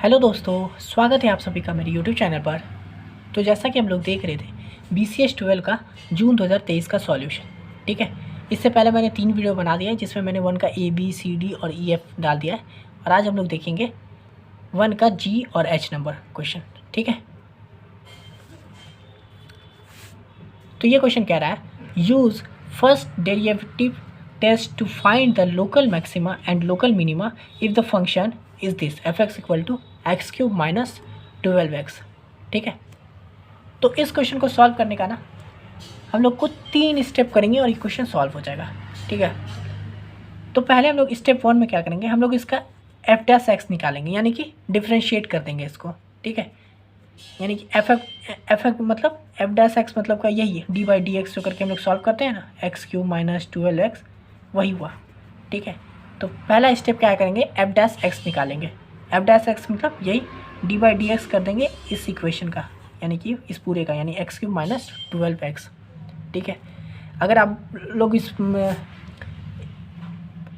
Hello दोस्तों, स्वागत है आप सभी का मेरे यूट्यूब चैनल पर। तो जैसा कि हम लोग देख रहे थे BCS 12 का जून 2023 का सॉल्यूशन। ठीक है, इससे पहले मैंने 3 वीडियो बना दिया है जिसमें मैंने 1 का ABCD और EF डाल दिया है। और आज हम लोग देखेंगे 1 का G और H नंबर क्वेश्चन। ठीक है, तो ये क्वेश्चन कह रहा है use first derivative test to find the local maxima and local minima if the function is this f(x) equal to x³ minus 12x। ठीक है, तो इस क्वेश्चन को सॉल्व करने का ना हम लोग को 3 स्टेप करेंगे और ये क्वेश्चन सॉल्व हो जाएगा। ठीक है, तो पहले हम लोग स्टेप 1 में क्या करेंगे, हम लोग इसका f' निकालेंगे, यानी कि डिफ्रेंशिएट कर देंगे इसको। ठीक है, यानी कि f मतलब f' मतलब का यही है d/dx जो करके हम लोग सॉल्व करते हैं ना, x³ माइनस 12x, वही हुआ। ठीक है, तो पहला स्टेप क्या करेंगे, f' निकालेंगे। f' मतलब यही d/dx कर देंगे इस इक्वेशन का, यानी कि इस पूरे का, यानी x³ माइनस 12x। ठीक है, अगर आप लोग इस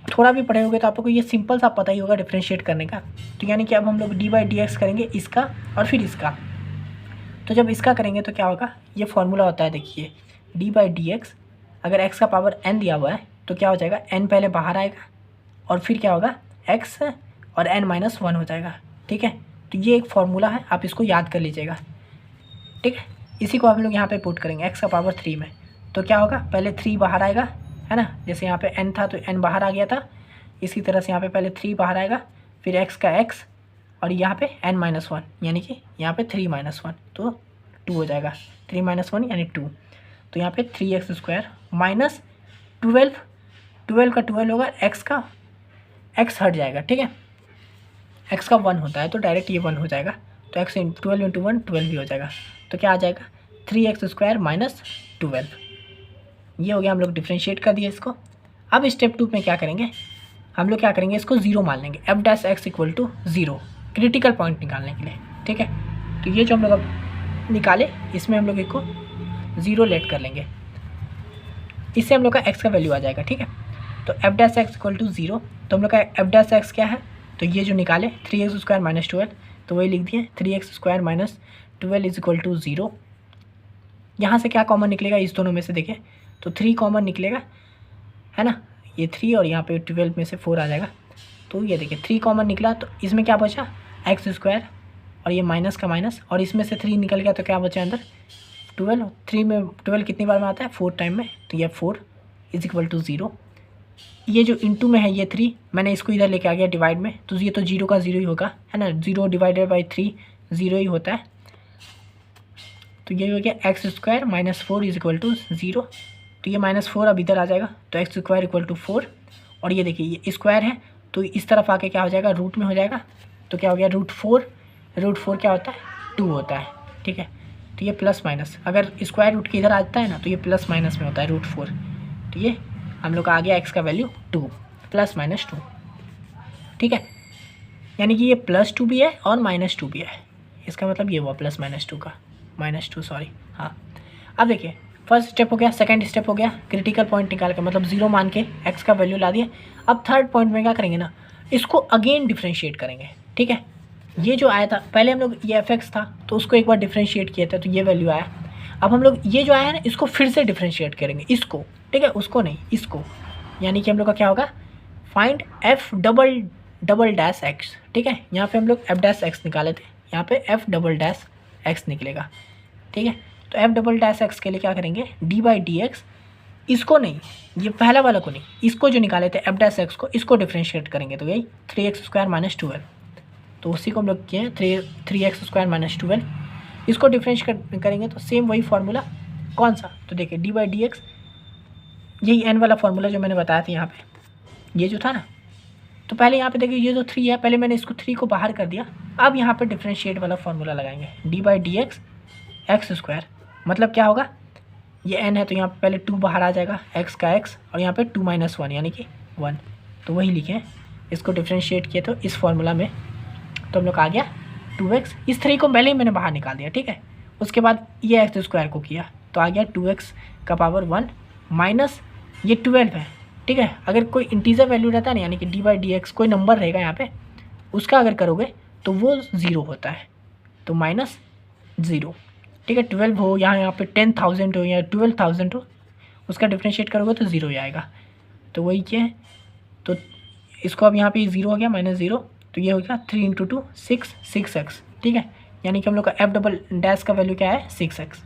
थोड़ा भी पढ़े होंगे तो आप लोग को ये सिंपल सा पता ही होगा डिफ्रेंशिएट करने का। तो यानी कि अब हम लोग d/dx करेंगे इसका और फिर इसका। तो जब इसका करेंगे तो क्या होगा, ये फॉर्मूला होता है, देखिए d/dx, अगर x का पावर n दिया हुआ है तो क्या हो जाएगा, n पहले बाहर आएगा और फिर क्या होगा, x और n-1 हो जाएगा। ठीक है, तो ये एक फॉर्मूला है, आप इसको याद कर लीजिएगा। ठीक है, इसी को हम लोग यहाँ पे पुट करेंगे x का पावर 3 में, तो क्या होगा, पहले 3 बाहर आएगा, है ना, जैसे यहाँ पे n था तो n बाहर आ गया था, इसी तरह से यहाँ पे पहले 3 बाहर आएगा, फिर x का x और यहाँ पे n-1, यानी कि यहाँ पे 3-1 तो 2 हो जाएगा, 3-1 यानी 2। तो यहाँ पे 3x² माइनस 12 का 12 होगा, x का x हट जाएगा। ठीक है, x का 1 होता है तो डायरेक्ट ये 1 हो जाएगा, तो x 12 × 1 12 भी हो जाएगा। तो क्या आ जाएगा, 3x² माइनस 12। ये हो गया, हम लोग डिफ्रेंशिएट कर दिया इसको। अब स्टेप 2 में क्या करेंगे, हम लोग क्या करेंगे, इसको 0 मान लेंगे, f' equal to 0, critical point निकालने के लिए। ठीक है, तो ये जो हम लोग अब निकाले इसमें हम लोग इसको 0 लेट कर लेंगे, इससे हम लोग का x का वैल्यू आ जाएगा। ठीक है, तो f' इक्वल टू 0, तो हम लोग का f' क्या है, तो ये जो निकाले 3x² माइनस 12, तो वही लिख दिए 3x² minus 12 is equal to 0। यहाँ से क्या कॉमन निकलेगा, इस दोनों में से देखें तो 3 कॉमन निकलेगा, है ना, ये 3 और यहाँ पे 12 में से 4 आ जाएगा, तो ये देखिए 3 कॉमन निकला, तो इसमें क्या बचा, x² और ये माइनस का माइनस, और इसमें से 3 निकल गया तो क्या बचा अंदर 12। 3 में 12 कितनी बार में आता है, 4 टाइम में, तो ये 4 इज इक्वल टू 0। ये जो इंटू में है ये 3, मैंने इसको इधर लेके आ गया डिवाइड में, तो ये तो 0 का 0 ही होगा, है ना, 0 डिवाइडेड बाई 3 0 ही होता है। तो ये हो गया x² minus 4 is equal to 0। तो ये -4 अब इधर आ जाएगा, तो x² इक्वल टू 4, और ये देखिए ये स्क्वायर है तो इस तरफ आके क्या हो जाएगा, रूट में हो जाएगा, तो क्या हो गया √4 क्या होता है, 2 होता है। ठीक है, तो ये प्लस माइनस, अगर स्क्वायर रूट के इधर आता है ना तो ये प्लस माइनस में होता है √4, तो ये हम लोग का आ गया x का वैल्यू 2 +-2। ठीक है, यानी कि ये +2 भी है और -2 भी है, इसका मतलब ये हुआ +-2 का -2 सॉरी। हाँ, अब देखिए फर्स्ट स्टेप हो गया, सेकंड स्टेप हो गया, क्रिटिकल पॉइंट निकाल के मतलब 0 मान के x का वैल्यू ला दिए। अब थर्ड पॉइंट में क्या करेंगे ना, इसको अगेन डिफ्रेंशिएट करेंगे। ठीक है, ये जो आया था पहले हम लोग ये f(x) था तो उसको एक बार डिफ्रेंशिएट किया था तो ये वैल्यू आया। अब हम लोग ये जो आया है ना इसको फिर से डिफ्रेंशिएट करेंगे, इसको। ठीक है, उसको नहीं, इसको, यानी कि हम लोग का क्या होगा, फाइंड f"x। ठीक है, यहाँ पे हम लोग f' निकाले थे, यहाँ पे f"x निकलेगा। ठीक है, तो f"x के लिए क्या करेंगे, d/dx, इसको नहीं, ये पहला वाला को नहीं, इसको जो निकाले थे f' को, इसको डिफ्रेंशिएट करेंगे, तो यही 3x² माइनस 12, तो उसी को हम लोग किए 3x² माइनस 12, इसको डिफ्रेंशिएट करेंगे तो सेम वही फार्मूला, कौन सा, तो देखिए d/dx, यही n वाला फार्मूला जो मैंने बताया था यहाँ पे, ये जो था ना, तो पहले यहाँ पे देखिए ये जो 3 है, पहले मैंने इसको 3 को बाहर कर दिया, अब यहाँ पे डिफ्रेंशिएट वाला फार्मूला लगाएंगे, d/dx x², मतलब क्या होगा, ये n है तो यहाँ पे पहले 2 बाहर आ जाएगा, x का x और यहाँ पे 2-1 यानी कि 1, तो वही लिखे, इसको डिफ्रेंशिएट किए तो इस फार्मूला में, तो हम लोग आ गया 2x, इस 3 को पहले ही मैंने बाहर निकाल दिया। ठीक है, उसके बाद ये x² को किया तो आ गया 2x का पावर 1 माइनस ये 12 है। ठीक है, अगर कोई इंटीजर वैल्यू रहता है ना, यानी कि d/dx कोई नंबर रहेगा यहाँ पे, उसका अगर करोगे तो वो 0 होता है, तो -0। ठीक है, 12 हो यहाँ पे 10,000 हो या 12,000 हो, उसका डिफ्रेंशिएट करोगे तो 0 ही आएगा। तो वही क्या है, तो इसको अब यहाँ पे 0 हो गया -0, तो ये हो गया 3 × 2 6x। ठीक है, यानी कि हम लोग का एफ डबल डैश का वैल्यू क्या है 6x।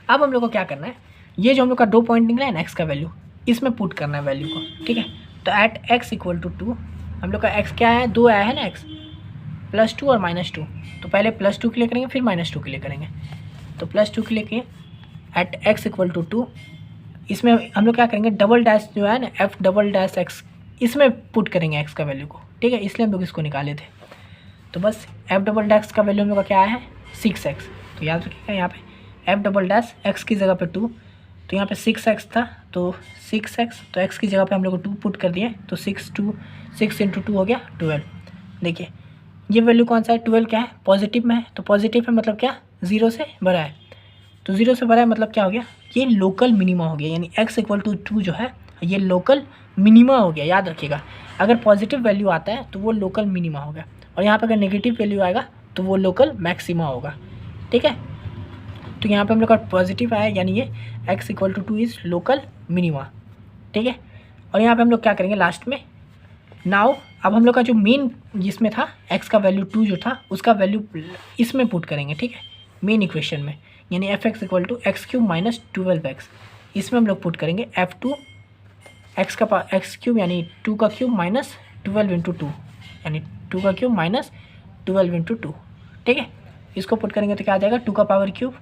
अब हम लोग को क्या करना है, ये जो हम लोग का 2 पॉइंट निकला है ना x का वैल्यू, इसमें पुट करना है वैल्यू को। ठीक है, तो एट x = 2 हम लोग का x क्या है, 2 आया है ना, x +2 और -2, तो पहले +2 के लिए करेंगे फिर -2 के लिए करेंगे। तो +2 के लिए किए एट x = 2, इसमें हम लोग क्या करेंगे, डबल डैश जो है ना f डबल डैश x, इसमें पुट करेंगे x का वैल्यू को। ठीक है, इसलिए हम लोग इसको निकाले थे। तो बस f डबल डैश का वैल्यू हम लोग का क्या आया है 6x। तो याद रखिएगा यहाँ पे f डबल डैश x की जगह पे 2, तो यहाँ पे 6x था तो 6x, तो x की जगह पे हम लोग को 2 पुट कर दिए, तो 6 × 2 हो गया 12। देखिए ये वैल्यू कौन सा है, 12 क्या है, पॉजिटिव में है, तो पॉजिटिव है मतलब क्या, 0 से बड़ा है, तो 0 से बड़ा है मतलब क्या हो गया, ये लोकल मिनिमा हो गया, यानी x = 2 जो है ये लोकल मिनिमा हो गया। याद रखिएगा, अगर पॉजिटिव वैल्यू आता है तो वो लोकल मिनिमा होगा, और यहाँ पे अगर नेगेटिव वैल्यू आएगा तो वो लोकल मैक्सिमा होगा। ठीक है, तो यहाँ पे हम लोग का पॉजिटिव आया, यानी ये x = 2 इज़ लोकल मिनिमा। ठीक है, और यहाँ पे हम लोग क्या करेंगे लास्ट में, नाउ अब हम लोग का जो मेन जिसमें था x का वैल्यू 2 जो था उसका वैल्यू इसमें पुट करेंगे। ठीक है, मेन इक्वेशन में, यानी f(x) = x³ - 12x, इसमें हम लोग पुट करेंगे f2 x³ यानी 2 का क्यूब माइनस 12 × 2, यानी 2 का क्यूब माइनस 12 × 2। ठीक है, इसको पुट करेंगे तो क्या आ जाएगा, 2 का पावर क्यूब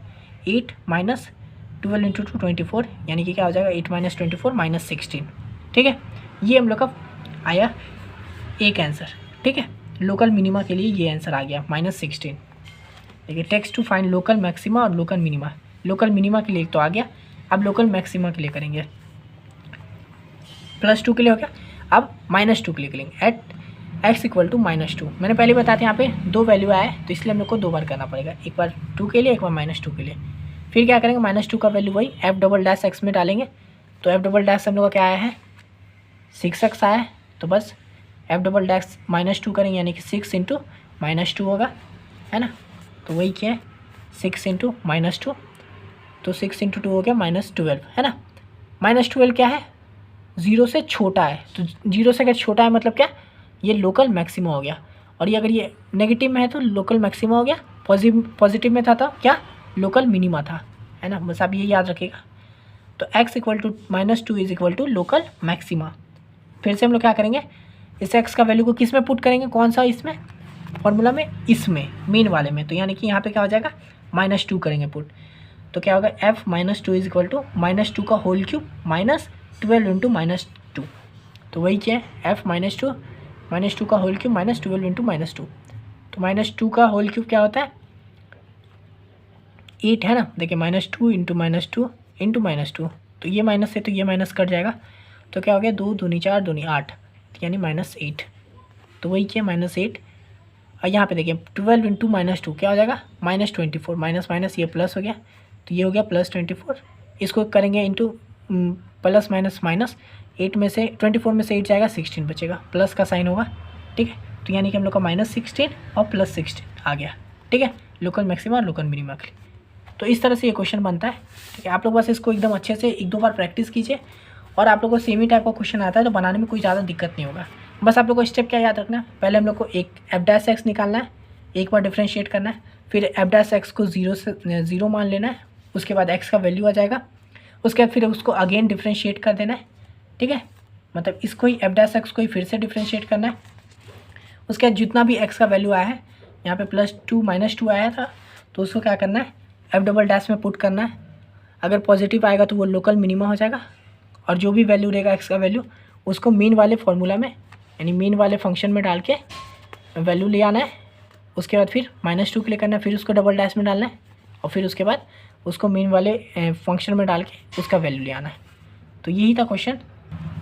8 माइनस 12 × 2 24, यानी कि क्या हो जाएगा 8 - 24 - 16। ठीक है, ये हम लोग का आया एक आंसर। ठीक है, लोकल मिनिमा के लिए ये आंसर आ गया -16। देखिए text to find local maxima और लोकल मिनिमा। लोकल मिनिमा के लिए तो आ गया, अब लोकल मैक्सिमा के लिए करेंगे। +2 के लिए हो गया, अब -2 के लिए करेंगे एट x = -2। मैंने पहले बताया था यहाँ पे 2 वैल्यू आए, तो इसलिए हम लोग को 2 बार करना पड़ेगा, एक बार 2 के लिए एक बार -2 के लिए। फिर क्या करेंगे, -2 का वैल्यू वही f डबल डैश x में डालेंगे, तो f डबल डैश हम लोग का क्या आया है 6x आया है, तो बस f डबल डैश -2 करेंगे, यानी कि 6 × -2 होगा, है ना। तो वही क्या है 6 × -2, तो 6 × 2 हो गया -12, है ना। -12 क्या है, 0 से छोटा है, तो 0 से अगर छोटा है मतलब क्या, ये लोकल मैक्सिमा हो गया, और ये अगर ये नेगेटिव में है तो लोकल मैक्सिमा हो गया, पॉजिटिव में था तो क्या लोकल मिनिमा था, है ना। बस आप ये याद रखिएगा। तो x = -2 = लोकल मैक्सिमा। फिर से हम लोग क्या करेंगे, इस x का वैल्यू को किस में पुट करेंगे, कौन सा इसमें फॉर्मूला में, इसमें मेन वाले में, तो यानी कि यहाँ पे क्या हो जाएगा -2 करेंगे पुट, तो क्या होगा f - 2 = -2 का होल क्यूब माइनस 12 × -2, तो वही क्या है f - 2 का होल क्यूब माइनस 12 × -2, तो -2 का होल क्यूब क्या होता है 8, है ना। देखिए -2 × -2 × -2, तो ये माइनस से तो ये माइनस कट जाएगा, तो क्या हो गया 2 दूनी 4 दूनी 8, यानी -8, तो वही क्या -8। और यहाँ पे देखिए 12 × -2 क्या हो जाएगा -24, माइनस माइनस ये प्लस हो गया, तो ये हो गया +24। इसको करेंगे इंटू प्लस माइनस माइनस, 8 में से 24 में से 8 जाएगा 16 बचेगा, प्लस का साइन होगा। ठीक है, तो यानी कि हम लोग का -16 और +16 आ गया। ठीक है, लोकल मैक्सिमा और लोकल मिनिमा के लिए। तो इस तरह से ये क्वेश्चन बनता है। ठीक है, आप लोग बस इसको एकदम अच्छे से 1-2 बार प्रैक्टिस कीजिए, और आप लोग को सेम ही टाइप का क्वेश्चन आता है तो बनाने में कोई ज़्यादा दिक्कत नहीं होगा। बस आप लोग को स्टेप क्या याद रखना है, पहले हम लोग को एक f' निकालना है, एक बार डिफ्रेंशिएट करना है, फिर f' को 0 मान लेना है, उसके बाद x का वैल्यू आ जाएगा, उसके बाद फिर उसको अगेन डिफ्रेंशिएट कर देना है। ठीक है, मतलब इसको ही f' को ही फिर से डिफ्रेंशिएट करना है। उसके बाद जितना भी x का वैल्यू आया है, यहाँ पे +2 -2 आया था, तो उसको क्या करना है f डबल डैश में पुट करना है। अगर पॉजिटिव आएगा तो वो लोकल मिनिमा हो जाएगा, और जो भी वैल्यू रहेगा x का वैल्यू उसको मेन वाले फॉर्मूला में, यानी मेन वाले फंक्शन में डाल के वैल्यू ले आना है। उसके बाद फिर -2 के लिए करना है, फिर उसको डबल डैश में डालना है, और फिर उसके बाद उसको मेन वाले फंक्शन में डाल के उसका वैल्यू ले आना है। तो यही था क्वेश्चन।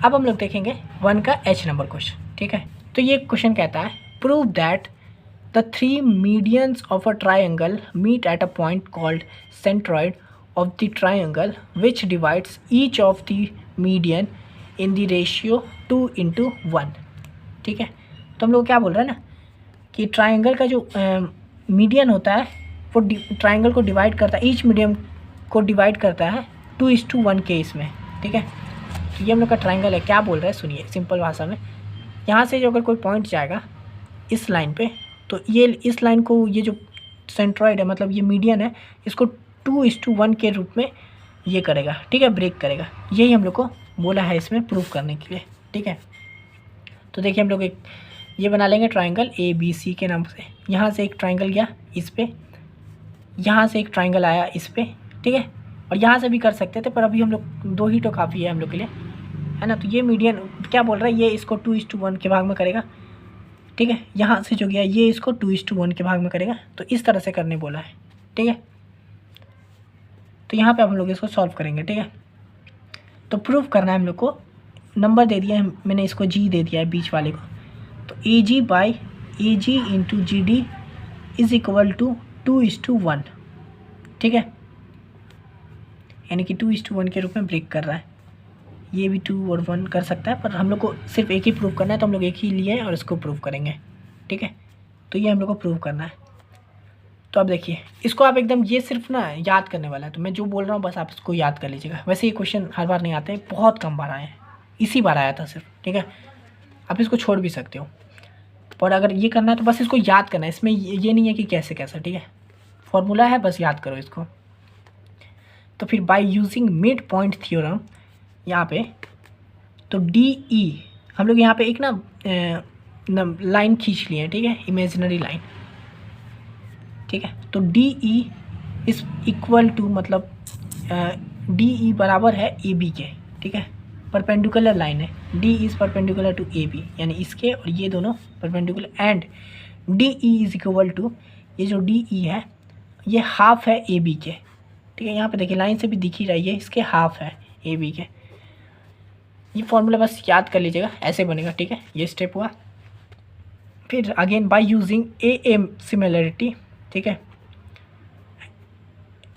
अब हम लोग देखेंगे 1 का H नंबर क्वेश्चन। ठीक है, तो ये क्वेश्चन कहता है prove that the 3 medians of a triangle meet at a point called centroid of the triangle which divides each of the median in the ratio 2 × 1। ठीक है, तो हम लोग क्या बोल रहे हैं ना कि ट्राइंगल का जो मीडियन होता है वो ट्राइंगल को डिवाइड करता है, ईच मीडियम को डिवाइड करता है 2:1 के इसमें, ठीक है। तो ये हम लोग का ट्राइंगल है। क्या बोल रहा है सुनिए सिंपल भाषा में, यहाँ से जो अगर कोई पॉइंट जाएगा इस लाइन पे, तो ये इस लाइन को, ये जो सेंट्रॉइड है मतलब ये मीडियन है, इसको 2:1 के रूप में ये करेगा, ठीक है, ब्रेक करेगा। यही हम लोग को बोला है इसमें प्रूफ करने के लिए, ठीक है। तो देखिए हम लोग एक ये बना लेंगे ट्राइंगल ABC के नाम से। यहाँ से एक ट्राइंगल गया इस पे, यहाँ से एक ट्राइंगल आया इस पे, ठीक है, और यहाँ से भी कर सकते थे पर अभी हम लोग 2 ही तो काफ़ी है हम लोग के लिए, है ना। तो ये मीडियन क्या बोल रहा है, ये इसको 2:1 के भाग में करेगा, ठीक है। यहाँ से जो गया ये इसको 2:1 के भाग में करेगा, तो इस तरह से करने बोला है, ठीक है। तो यहाँ पे हम लोग इसको सॉल्व करेंगे, ठीक है। तो प्रूफ करना है हम लोग को, नंबर दे दिया है मैंने, इसको जी दे दिया है बीच वाले को। तो AG/AG into GD is equal to 2:1, ठीक है, यानी कि 2:1 के रूप में ब्रेक कर रहा है। ये भी 2 और 1 कर सकता है, पर हम लोग को सिर्फ एक ही प्रूव करना है, तो हम लोग एक ही लिए और इसको प्रूव करेंगे, ठीक है। तो ये हम लोग को प्रूव करना है। तो अब देखिए इसको आप एकदम, ये सिर्फ ना याद करने वाला है, तो मैं जो बोल रहा हूँ बस आप इसको याद कर लीजिएगा। वैसे ये क्वेश्चन हर बार नहीं आते हैं, बहुत कम बार आए हैं, इसी बार आया था सिर्फ, ठीक है। आप इसको छोड़ भी सकते हो, पर अगर ये करना है तो बस इसको याद करना है। इसमें ये नहीं है कि कैसे कैसे, ठीक है, फॉर्मूला है, बस याद करो इसको। तो फिर by using mid point theorem यहाँ पे, तो DE हम लोग यहाँ पे एक ना लाइन खींच लिए हैं, ठीक है, इमेजिनरी लाइन, ठीक है। तो DE इज इक्वल टू, मतलब DE बराबर है AB के, ठीक है, परपेंडिकुलर लाइन है। D is perpendicular to AB, यानी इसके और ये दोनों perpendicular, and DE is equal to, ये जो DE है ये हाफ है AB के, ठीक है। यहाँ पे देखिए लाइन से भी दिख ही रही है, इसके हाफ है AB के। ये फॉर्मूला बस याद कर लीजिएगा, ऐसे बनेगा, ठीक है। ये स्टेप हुआ। फिर again by using AM similarity, ठीक है,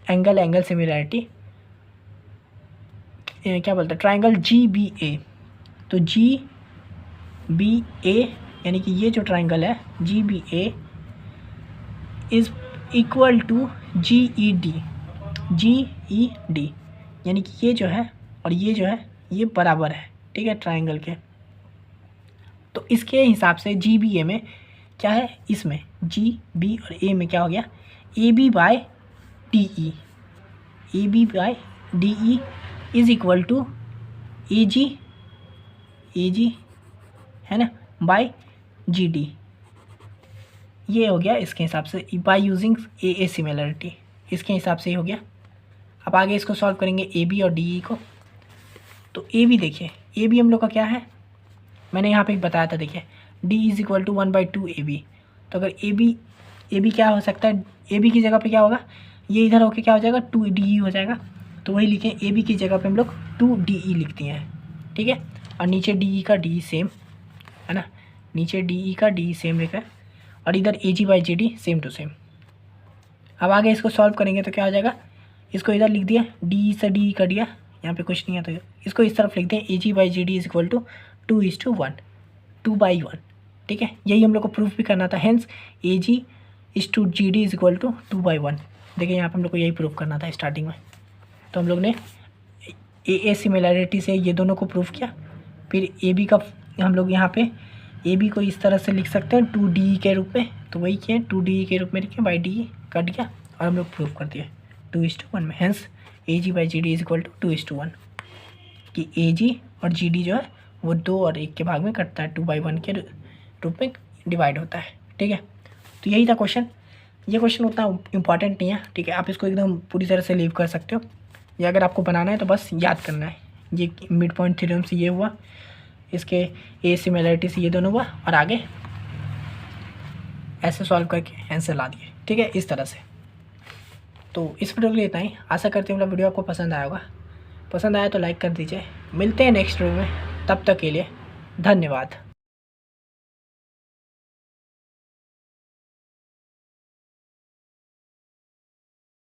एंगल सिमिलरिटी, क्या बोलते हैं, ट्राइंगल GBA। तो GBA यानी कि ये जो ट्राइंगल है GBA is equal to GED, यानी कि ये जो है और ये जो है ये बराबर है, ठीक है, ट्राइंगल के। तो इसके हिसाब से GBA में क्या है, इसमें GB और A में क्या हो गया, AB/DE, AB/DE is equal to AG है ना बाय GD। ये हो गया इसके हिसाब से बाय यूजिंग AA सिमिलरिटी, इसके हिसाब से ही हो गया। अब आगे इसको सॉल्व करेंगे AB और DE को। तो AB देखिए, AB हम लोग का क्या है, मैंने यहाँ पे बताया था, देखिए D is equal to 1/2 AB। तो अगर AB क्या हो सकता है, AB की जगह पे क्या होगा, ये इधर होके क्या हो जाएगा 2DE हो जाएगा। तो वही लिखें, AB की जगह पे हम लोग 2DE लिख दिए हैं, ठीक है। और नीचे DE का DE सेम है ना, नीचे DE का DE सेम लिखा है, और इधर AG/GD सेम टू सेम। अब आगे इसको सॉल्व करेंगे तो क्या हो जाएगा, इसको इधर लिख दिया, DE से DE कर दिया, यहाँ पे कुछ नहीं है, तो इसको इस तरफ लिख दें, AG/GD इज इक्वल टू 2:1, 2/1, ठीक है। यही हम लोग को प्रूफ भी करना था, hence AG/GD is equal to 2/1। देखिए यहाँ पे हम लोग को यही प्रूफ करना था स्टार्टिंग में। तो हम लोग ने AA सिमिलरिटी से ये दोनों को प्रूफ किया। फिर AB का हम लोग यहाँ पे AB को इस तरह से लिख सकते हैं 2DE के रूप में, तो वही किए 2DE के रूप में लिखे, बाई DE कट गया और हम लोग प्रूफ कर दिए 2:1 में। Hence AG/GD is equal to 2:1, कि AG और GD जो है वो 2 और 1 के भाग में कटता है, 2/1 के रूप में डिवाइड होता है, ठीक है। तो यही था क्वेश्चन। ये क्वेश्चन उतना इंपॉर्टेंट नहीं है, ठीक है, आप इसको एकदम पूरी तरह से लीव कर सकते हो। या अगर आपको बनाना है तो बस याद करना है, ये मिड पॉइंट थ्योरम से ये हुआ, इसके A सिमिलरिटी से ये दोनों हुआ, और आगे ऐसे सॉल्व करके आंसर ला दिए, ठीक है, इस तरह से। तो इस वीडियो के लिए इतना ही। आशा करती हूँ मेरा वीडियो आपको पसंद आया होगा। पसंद आया तो लाइक कर दीजिए। मिलते हैं नेक्स्ट वीडियो में, तब तक के लिए धन्यवाद।